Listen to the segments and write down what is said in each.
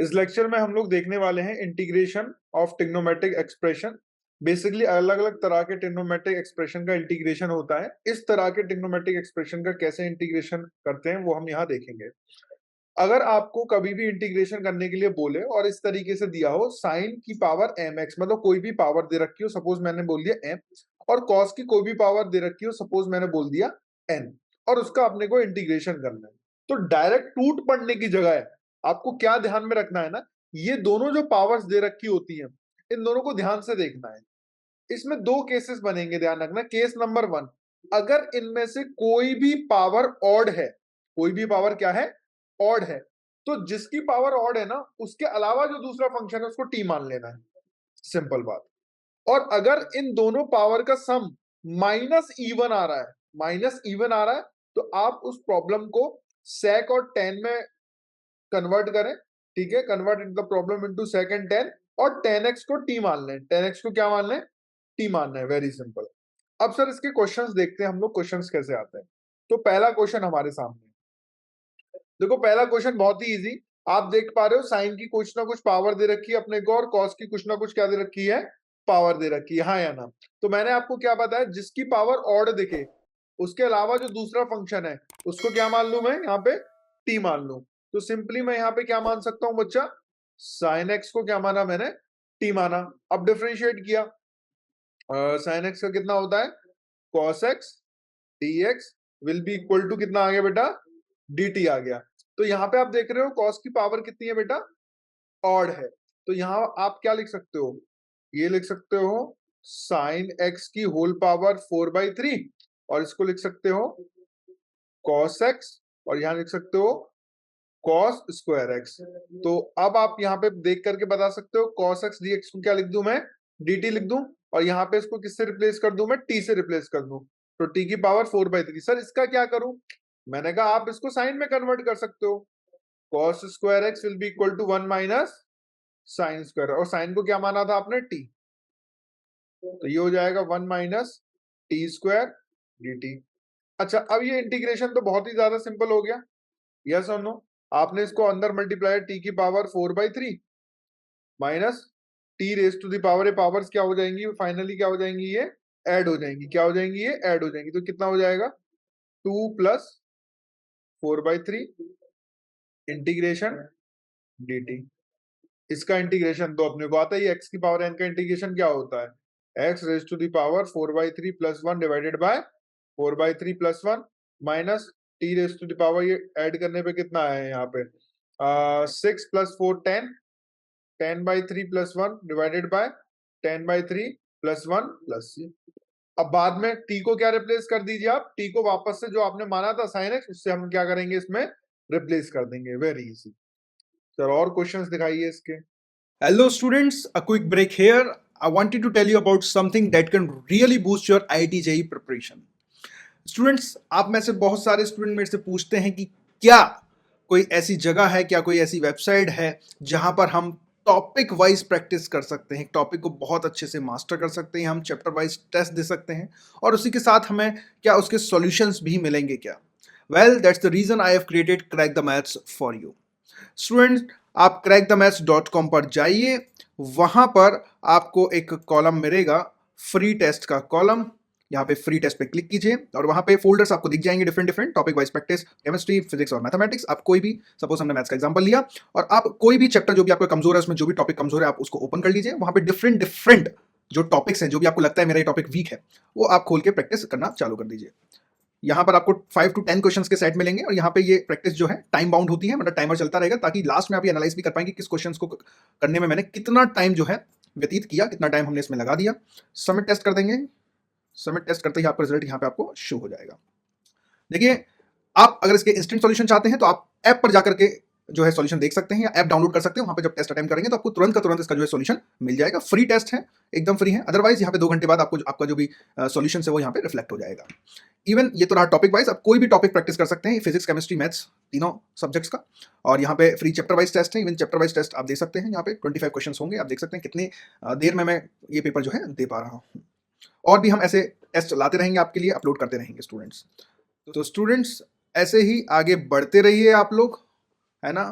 इस लेक्चर में हम लोग देखने वाले हैं integration of trigonometric expression. Basically अलग अलग तरह के ट्रिग्नोमेट्रिक एक्सप्रेशन का इंटीग्रेशन होता है। इस तरह के ट्रिग्नोमेट्रिक एक्सप्रेशन का कैसे इंटीग्रेशन करते हैं वो हम यहाँ देखेंगे। अगर आपको कभी भी इंटीग्रेशन करने के लिए बोले और इस तरीके से दिया हो साइन की पावर mx, मतलब कोई भी पावर दे रखी हो, सपोज मैंने बोल दिया m, और कॉस की कोई भी पावर दे रखी हो, सपोज मैंने बोल दिया n, और उसका अपने को इंटीग्रेशन करना है, तो डायरेक्ट टूट पड़ने की जगह है आपको क्या ध्यान में रखना है ना, ये दोनों जो पावर्स दे रखी होती हैं इन दोनों को ध्यान से देखना है। इसमें दो केसेस बनेंगे, ध्यान रखना। केस नंबर 1, अगर इनमें से कोई भी पावर ऑड है, कोई भी पावर क्या है, ऑड है, तो जिसकी पावर ऑड है ना उसके अलावा जो दूसरा फंक्शन है उसको टी मान लेना है, सिंपल बात। और अगर इन दोनों पावर का सम माइनस इवन आ रहा है, माइनस इवन आ रहा है, तो आप उस प्रॉब्लम को सेक और टेन में कन्वर्ट करें, ठीक है, convert the problem into sec and ten, और 10x को टी मान लें, 10x को क्या मान लें, टी मानना है, वेरी सिंपल। अब सर इसके क्वेश्चंस देखते हैं हम लोग, क्वेश्चंस कैसे आते हैं। तो पहला क्वेश्चन हमारे सामने, देखो पहला क्वेश्चन बहुत ही इजी, आप देख पा रहे हो साइन की कुछ ना कुछ पावर दे रखी है अपने को, और कॉस की कुछ ना कुछ क्या दे रखी है, पावर दे रखी है, हाँ या ना। तो मैंने आपको क्या बताया, जिसकी पावर ऑड दिखे उसके अलावा जो दूसरा फंक्शन है उसको क्या मान लू मैं यहाँ पे, टी मान लू। तो सिंपली मैं यहाँ पे क्या मान सकता हूँ बच्चा, साइन एक्स को क्या माना मैंने, टी माना। अब डिफ्रेंशिएट किया, साइन एक्स का कितना होता है, cos x d x will be equal to कितना आ गया बेटा, डी टी आ गया। तो यहाँ पे आप देख रहे हो कॉस की पावर कितनी है बेटा, ऑड है। तो यहाँ आप क्या लिख सकते हो, ये लिख सकते हो साइन एक्स की होल पावर 4/3, और इसको लिख सकते हो कॉस एक्स, और यहाँ लिख सकते हो कॉस स्क्वायर एक्स। तो अब आप यहाँ पे देख करके बता सकते हो कॉस एक्स डी एक्स को क्या लिख दूं मैं, डी टी लिख दूं, और यहाँ पे इसको किससे रिप्लेस कर दूं मैं, टी से रिप्लेस कर दूं। तो टी की पावर 4/3। सर इसका क्या करूं, मैंने कहा आप इसको साइन में कन्वर्ट कर सकते हो, cos square x will be equal to 1 minus sine square, और साइन को क्या माना था आपने, टी, तो ये हो जाएगा 1 minus T square D T. अच्छा अब ये इंटीग्रेशन तो बहुत ही ज्यादा सिंपल हो गया, यस और नो। आपने इसको अंदर मल्टीप्लाई टी की power 4/3 minus T raise to the power, ये पावर्स क्या हो जाएंगी, फाइनली क्या हो जाएंगी, ये ऐड हो जाएंगी, क्या हो जाएंगी, ये ऐड हो जाएंगी। तो कितना हो जाएगा, 2 प्लस 4/3 इंटीग्रेशन dt। इसका इंटीग्रेशन तो अपने को आता है, एक्स की पावर n का इंटीग्रेशन क्या होता है, x raise to the power 4/3 plus 1 divided by 4/3 plus 1 minus T raise to the power, ये ऐड करने पे कितना है यहाँ पे 6 plus 4 10, 10/3 plus 1 divided by 10/3 plus 1 plus c। अब बाद में t को क्या रिप्लेस कर दीजिए आप, t को वापस से जो आपने माना था sin x, उससे हम क्या करेंगे इसमें रिप्लेस कर देंगे, वेरी इजी। सर और क्वेश्चंस दिखाइए इसके। Hello students, a quick break here. I wanted to tell you about something that can really boost your IIT JEE preparation. Students, आप में से बहुत सारे स्टूडेंट मेरे से पूछते हैं कि क्या कोई ऐसी जगह है, क्या कोई ऐसी वेबसाइट है जहां पर हम टॉपिक वाइज प्रैक्टिस कर सकते हैं, टॉपिक को बहुत अच्छे से मास्टर कर सकते हैं, हम चैप्टर वाइज टेस्ट दे सकते हैं और उसी के साथ हमें क्या उसके सॉल्यूशंस भी मिलेंगे क्या? Well, that's the reason I have created crack the maths for you. Student, आप crackthemaths.com पर जाइए, वहां पर आपको एक कॉलम मिलेगा फ्री टेस्ट का कॉलम, यहाँ पे फ्री टेस्ट पे क्लिक कीजिए और वहां पे फोल्डर्स आपको दिख जाएंगे, different different topic wise practice, chemistry, physics और मैथमेटिक्स। आप कोई भी, सपोज हमने मैथ्स का एग्जांपल लिया, और आप कोई भी चैप्टर जो भी आपको कमजोर है, उसमें जो भी टॉपिक कमजोर है आप उसको ओपन कर लीजिए। वहां पे डिफरेंट डिफरेंट जो टॉपिक्स हैं, जो भी आपको लगता है मेरा ये टॉपिक वीक है, वो आप खोल के प्रैक्टिस करना चालू कर दीजिए। यहाँ पर आपको 5 to 10 क्वेश्चंस के सेट मिलेंगे और यहाँ पे ये प्रैक्टिस जो है टाइम बाउंड होती है, मतलब टाइमर चलता रहेगा, ताकि लास्ट में आप ये एनालाइज भी कर पाएंगे किस क्वेश्चंस को करने में मैंने कितना टाइम जो है व्यतीत किया, कितना टाइम हमने इसमें लगा दिया। सबमिट टेस्ट कर देंगे, सबमिट टेस्ट करते ही आपका रिजल्ट यहाँ पे आपको शो हो जाएगा। देखिए, आप अगर इसके इंस्टेंट सॉल्यूशन चाहते हैं तो आप ऐप पर जाकर के जो है सॉल्यूशन देख सकते हैं, या ऐप डाउनलोड कर सकते हैं। वहां पे जब टेस्ट अटेम्प्ट करेंगे तो आपको तुरंत का तुरंत इसका जो है सॉल्यूशन मिल जाएगा। फ्री टेस्ट है, एकदम फ्री है। अदरवाइज यहाँ पे 2 घंटे बाद आपको आपका जो भी सॉल्यूशन है वो यहाँ पे रिफ्लेक्ट हो जाएगा। इवन ये तो रहा टॉपिक वाइज, आप कोई भी टॉपिक प्रैक्टिस कर सकते हैं, फिजिक्स, केमिस्ट्री, मैथ्स, तीनों सब्जेक्ट्स का। और यहाँ पे फ्री चैप्टर वाइज टेस्ट है, इवन चैप्टर वाइज टेस्ट आप दे सकते हैं। यहाँ पे 25 क्वेश्चन होंगे, आप देख सकते हैं कितनी देर में मैं ये पेपर जो है दे पा रहा हूँ। और भी हम ऐसे टेस्ट लाते रहेंगे आपके लिए, अपलोड करते रहेंगे स्टूडेंट्स। तो स्टूडेंट्स, ऐसे ही आगे बढ़ते रहिए आप लोग, है ना,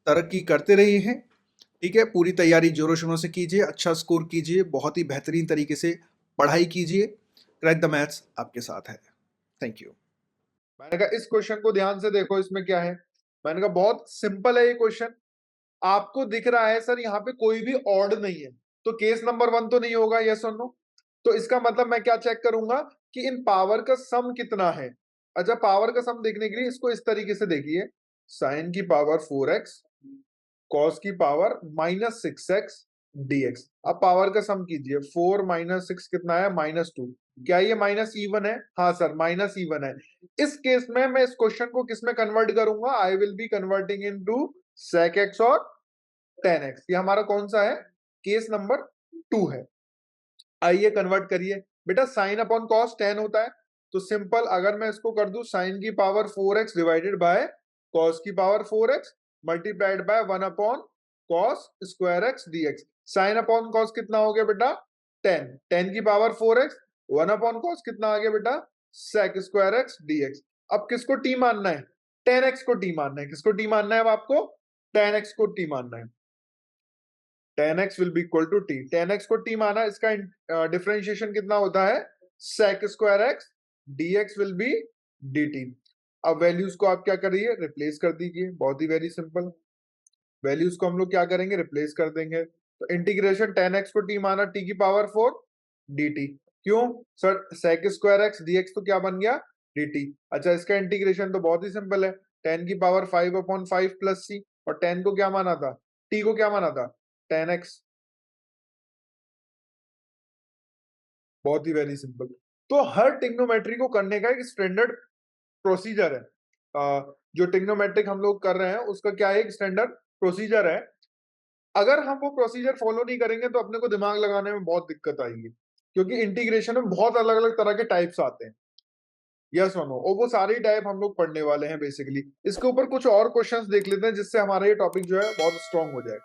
तरक्की करते रहिए हैं। ठीक है, पूरी तैयारी जोरों शोरों से कीजिए, अच्छा स्कोर कीजिए, बहुत ही बेहतरीन तरीके से पढ़ाई कीजिए। क्रैक द मैथ्स आपके साथ है। Thank you. मैंने कहा इस क्वेश्चन को ध्यान से देखो, इसमें क्या है। मैंने कहा बहुत सिंपल है ये क्वेश्चन। आपको दिख रहा है सर यहाँ पे कोई भी ऑड नहीं है, तो केस नंबर 1 तो नहीं होगा, यस और नो। तो इसका मतलब मैं क्या चेक करूंगा कि इन पावर का सम कितना है। अच्छा, पावर का सम देखने के लिए इसको इस तरीके से देखिए, साइन की पावर 4x, कॉस की पावर -6x dx। अब पावर का सम कीजिए, 4 - 6 कितना है, -2। क्या ये माइनस इवन है? हाँ सर, माइनस इवन है। इस केस में मैं इस क्वेश्चन को किस में कन्वर्ट करूंगा? I will be converting into sec x और tan x। ये हमारा कौन सा है? केस नंबर 2 है। आइए कन्वर्ट करिए बेटा, साइन अपॉन कॉस tan होता है, तो सिंपल अगर मैं इसको कर दूं साइन की power 4x divided by cos की power 4x multiplied by 1 upon cos square x dx। Sine upon cos कितना हो गया बेटा? 10। 10 की पावर 4x, 1 अपॉन कॉस कितना आ गया बेटा? sec square x dx। अब किसको टी मानना है? tan x को टी मानना है। किसको टी मानना है? अब आपको tan x को टी मानना है। tan x will be equal to T. tan x को टी माना, इसका डिफरेंशिएशन कितना होता है? sec square x dx will be dt। अब वैल्यूज को आप क्या करिए? रिप्लेस कर दीजिए, बहुत ही वेरी सिंपल। वैल्यूज को हम लोग क्या करेंगे? रिप्लेस कर देंगे। तो इंटीग्रेशन tan x को t माना, t की पावर 4 dt। क्यों sir? sec square x dx तो क्या बन गया? dt। अच्छा, इसका इंटीग्रेशन तो बहुत ही सिंपल है, tan की पावर 5 अपॉन 5 प्लस c। और tan को क्या माना था? t को क्या माना था? tan x। बहुत ही वेरी सिंपल। तो हर टिग्नोमेट्री को करने का एक स्टैंडर्ड प्रोसीजर है। जो टिग्नोमेट्रिक हम लोग कर रहे हैं उसका क्या है? एक स्टैंडर्ड प्रोसीजर है। अगर हम वो प्रोसीजर फॉलो नहीं करेंगे तो अपने को दिमाग लगाने में बहुत दिक्कत आएगी, क्योंकि इंटीग्रेशन में बहुत अलग अलग तरह के टाइप्स आते हैं। यस और नो, और वो सारे टाइप हम लोग पढ़ने वाले हैं बेसिकली। इसके ऊपर कुछ और क्वेश्चंस देख लेते हैं जिससे हमारा ये टॉपिक जो है बहुत स्ट्रांग हो जाए।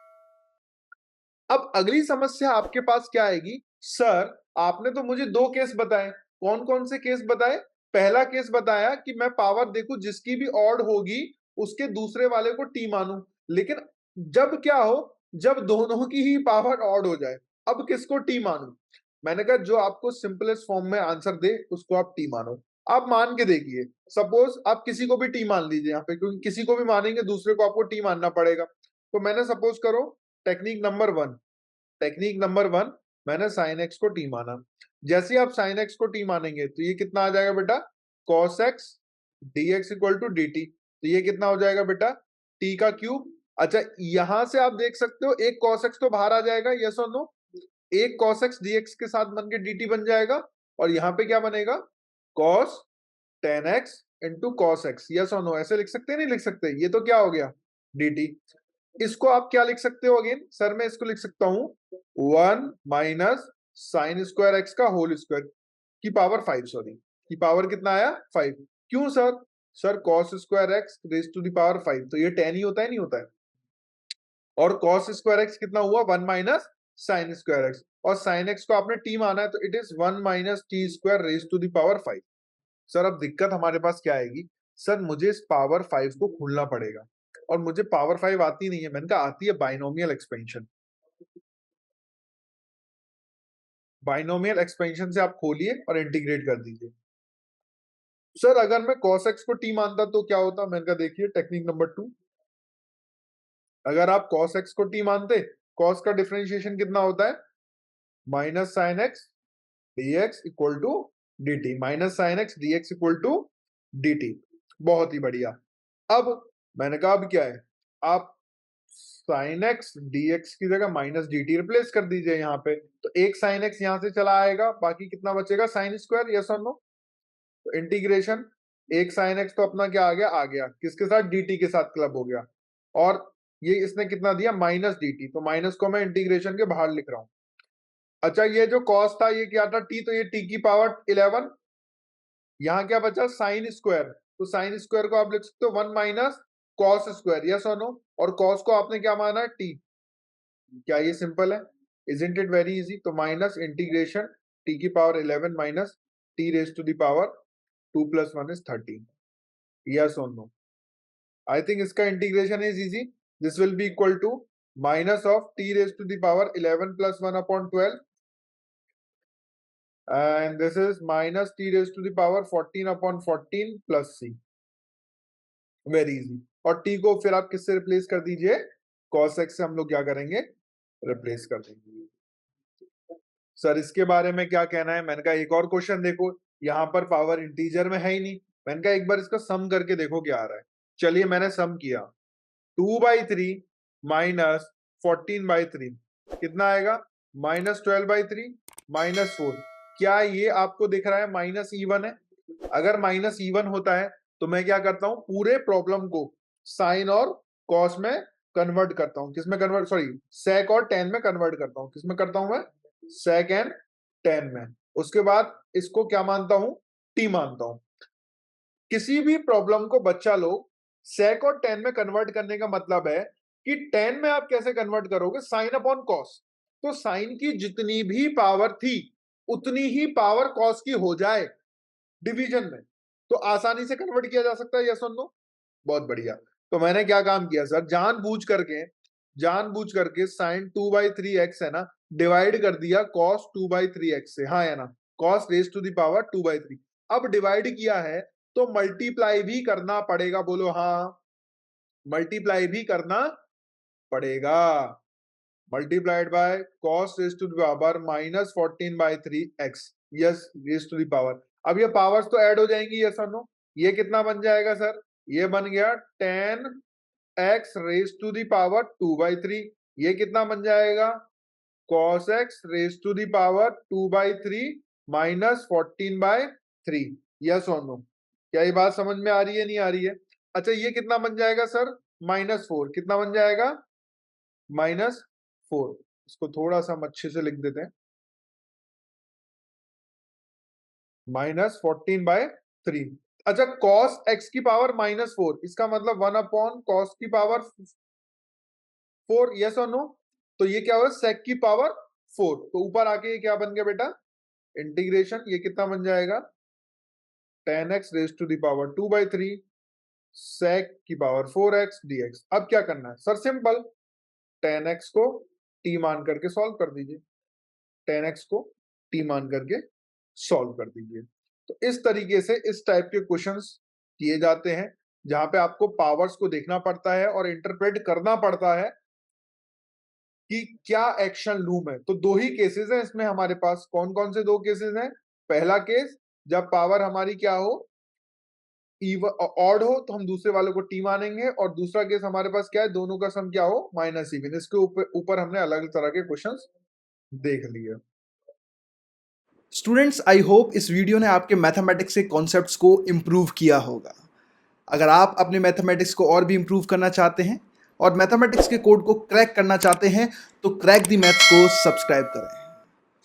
अब अगली समस्या आपके पास क्या आएगी? सर आपने तो मुझे 2 केस बताए। कौन कौन से केस बताए? पहला केस बताया कि मैं पावर देखूं जिसकी भी ऑड होगी उसके दूसरे वाले को टी मानूं। लेकिन जब क्या हो? जब दोनों की ही पावर ऑड हो जाए, अब किसको टी मानूं? मैंने कहा जो आपको सिंपलेस्ट फॉर्म में आंसर दे उसको आप टी मानो। आप मान के देखिए, सपोज आप किसी को भी टी मान लीजिए यहाँ पे, क्योंकि किसी को भी मानेंगे दूसरे को आपको टी मानना पड़ेगा। तो मैंने सपोज करो टेक्निक नंबर 1। टेक्निक नंबर 1, मैंने साइन एक्स को टी माना। जैसे ही आप साइन एक्स को टी मानेंगे तो ये कितना आ जाएगा बेटा? Cos x dx equal to dt। तो ये कितना हो जाएगा बेटा? t का क्यूब। अच्छा, यहां से आप देख सकते हो एक cos x तो बाहर आ जाएगा, यस और नो। एक cos x dx के साथ बन के dt बन जाएगा। और यहाँ पे क्या बनेगा? cos tan x into cos x. Yes और नो, ऐसे लिख सकते हैं नहीं लिख सकते? ये तो क्या हो गया? dt। इसको आप क्या लिख सकते हो अगेन? सर मैं इसको लिख सकता हूं 1 माइनस साइन स्क्वायर एक्स का होल स्क्वायर की पावर 5, सॉरी की पावर कितना आया? 5। क्यों sir? Sir cos square x raise to the power 5, तो ये 10 ही होता है नहीं होता है? और कॉस स्क्वायर एक्स कितना हुआ? 1 माइनस साइन स्क्वायर एक्स। और साइन एक्स को आपने टी माना है तो it is 1 minus T square raise to the power 5। Sir अब दिक्कत हमारे पास क्या आएगी? सर मुझे इस पावर 5 को खोलना पड़ेगा, और मुझे पावर 5 आती नहीं है। मैंने कहा आती है बाइनोमियल एक्सपेंशन। बाइनोमियल एक्सपेंशन से आप खोलिए और इंटीग्रेट कर दीजिए। सर अगर मैं cos x को t मानता तो क्या होता? मैंने कहा देखिए टेक्निक नंबर 2, अगर आप cos x को t मानते, cos का डिफरेंशिएशन कितना होता है? Minus sine x dx equal to dt। Minus sine x dx equal to dt। बहुत ही बढ़िया। अब मैंने कहा अब क्या है? आप साइन एक्स dx की जगह माइनस dt रिप्लेस कर दीजिए यहाँ पे। तो एक साइन एक्स यहाँ से चला आएगा, बाकी कितना बचेगा? Sine square. यस और नो? तो इंटीग्रेशन, एक साइन एक्स तो अपना क्या आ गया? आ गया किसके साथ? dt के साथ क्लब हो गया। और ये इसने कितना दिया? Minus dt। तो माइनस को मैं इंटीग्रेशन के बाहर लिख रहा हूं। अच्छा, ये जो कॉस था ये क्या था? t। तो ये t की पावर 11। यहाँ क्या बचा? Sine square. तो साइन स्क्वायर को आप लिख सकते हो 1 माइनस कॉस स्क्वायर। यस और नो? और कॉस को आपने क्या माना है? t। क्या ये सिंपल है? Isn't it very easy? तो माइनस इंटीग्रेशन t की power 11 minus t raise to the power 2 plus 1 is 13। Yes और नो? आई थिंक इसका integration is easy. This will be equal to minus of T raise to the power 11 plus 1 upon 12 and this is minus t raised to the power 14 upon 14 plus c. Very easy. और t को फिर आप किससे replace कर दीजिए, cos x से हम लोग क्या करेंगे, रिप्लेस कर देंगे। सर इसके बारे में क्या कहना है? मैंने कहा एक और क्वेश्चन देखो, यहाँ पर पावर इंटीजर में है ही नहीं, मैंने कहा एक बार इसका सम करके देखो क्या आ रहा है। चलिए मैंने सम किया, 2/3 माइनस 14/3 कितना आएगा, -12/3 -4। क्या ये आपको दिख रहा है माइनस इवन है? अगर माइनस इवन होता है तो मैं क्या करता हूं, पूरे प्रॉब्लम को साइन और कॉस में कन्वर्ट करता हूं। किसमें कन्वर्ट, सॉरी सेक और टेन में कन्वर्ट करता हूं। किसमें करता हूं मैं, सेक एंड टेन में। उसके बाद इसको क्या मानता हूं, टी मानता हूं। किसी भी प्रॉब्लम को बच्चा लोग सेक और टेन में कन्वर्ट करने का मतलब है कि टेन में आप कैसे कन्वर्ट करोगे, साइन अपॉन कॉस। तो साइन की जितनी भी पावर थी उतनी ही पावर कॉस की हो जाए डिवीजन में, तो आसानी से कन्वर्ट किया जा सकता है, यस और नो। बहुत बढ़िया। तो मैंने क्या काम किया सर, जानबूझ करके साइन 2/3x है ना, डिवाइड कर दिया cos 2/3x से, हाँ है ना, cos raise to the power 2/3। अब डिवाइड किया है तो मल्टीप्लाई भी करना पड़ेगा, बोलो हाँ, मल्टीप्लाई भी करना पड़ेगा। Multiplied by cos raise to the power -14/3x, yes raise to the power. अब ये पावर्स तो ऐड हो जाएंगी, यस और नो। ये कितना बन जाएगा सर, ये बन गया 10x raise to the power 2/3। ये कितना बन जाएगा, cos x raise to the power 2/3 -14/3, yes और नो। क्या ये बात समझ में आ रही है, नहीं आ रही है? अच्छा ये कितना बन जाएगा सर, -4। कितना बन जाएगा, -4। इसको थोड़ा सा हम अच्छे से लिख देते हैं, -14/3। अच्छा cos x की पावर -4, इसका मतलब 1 अपॉन cos की पावर 4, यस और नो। तो ये क्या हुआ, sec की पावर 4। तो ऊपर आके ये क्या बन गया बेटा, इंटीग्रेशन। ये कितना बन जाएगा, 10x raise to the power 2/3 sec की पावर 4x dx। अब क्या करना है सर, सिंपल, 10x को t मान करके सॉल्व कर दीजिए, 10x को t मान करके सॉल्व कर दीजिए। तो इस तरीके से इस टाइप के क्वेश्चंस किए जाते हैं, जहां पे आपको पावर्स को देखना पड़ता है और इंटरप्रेट करना पड़ता है कि क्या एक्शन लूम है। तो दो ही केसेस हैं इसमें हमारे पास। कौन कौन से दो केसेस हैं? पहला केस जब पावर हमारी क्या हो, ऑड हो, तो हम दूसरे वाले को टी मानेंगे। और दूसरा केस हमारे पास क्या है, दोनों का सम क्या हो, माइनस इवन। इसके ऊपर हमने अलग अलग तरह के क्वेश्चंस देख लिए। स्टूडेंट्स, आई होप इस वीडियो ने आपके मैथमेटिक्स के कॉन्सेप्ट्स को इम्प्रूव किया होगा। अगर आप अपने मैथमेटिक्स को और भी इम्प्रूव करना चाहते हैं और मैथमेटिक्स के कोड को क्रैक करना चाहते हैं तो क्रैक द मैथ्स को सब्सक्राइब करें।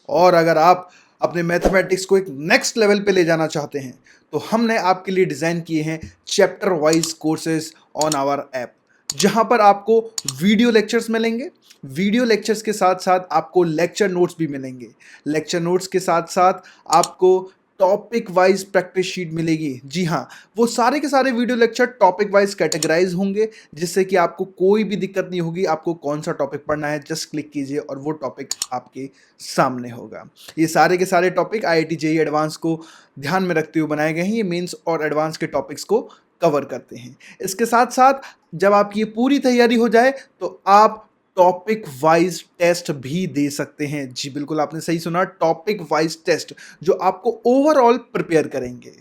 और अगर आप अपने मैथमेटिक्स को एक नेक्स्ट लेवल पे ले जाना चाहते हैं तो हमने आपके लिए डिज़ाइन किए हैं chapter wise courses on our app, जहां पर आपको वीडियो लेक्चर्स मिलेंगे। वीडियो लेक्चर्स के साथ साथ आपको लेक्चर नोट्स भी मिलेंगे। लेक्चर नोट्स के साथ साथ आपको टॉपिक वाइज प्रैक्टिस शीट मिलेगी। जी हाँ, वो सारे के सारे video lecture topic wise categorise होंगे, जिससे कि आपको कोई भी दिक्कत नहीं होगी। आपको कौन सा टॉपिक पढ़ना है जस्ट क्लिक कीजिए और वो टॉपिक आपके सामने होगा। ये सारे के सारे टॉपिक IIT JEE एडवांस को ध्यान में रखते हुए बनाए गए हैं। ये मेंस और एडवांस के टॉपिक्स को कवर करते हैं। इसके साथ साथ जब आपकी ये पूरी तैयारी हो जाए तो आप टॉपिक वाइज टेस्ट भी दे सकते हैं। जी बिल्कुल, आपने सही सुना, टॉपिक वाइज टेस्ट जो आपको ओवरऑल प्रिपेयर करेंगे।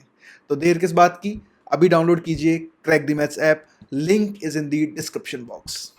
तो देर किस बात की, अभी डाउनलोड कीजिए crack the maths app. Link is in the description box.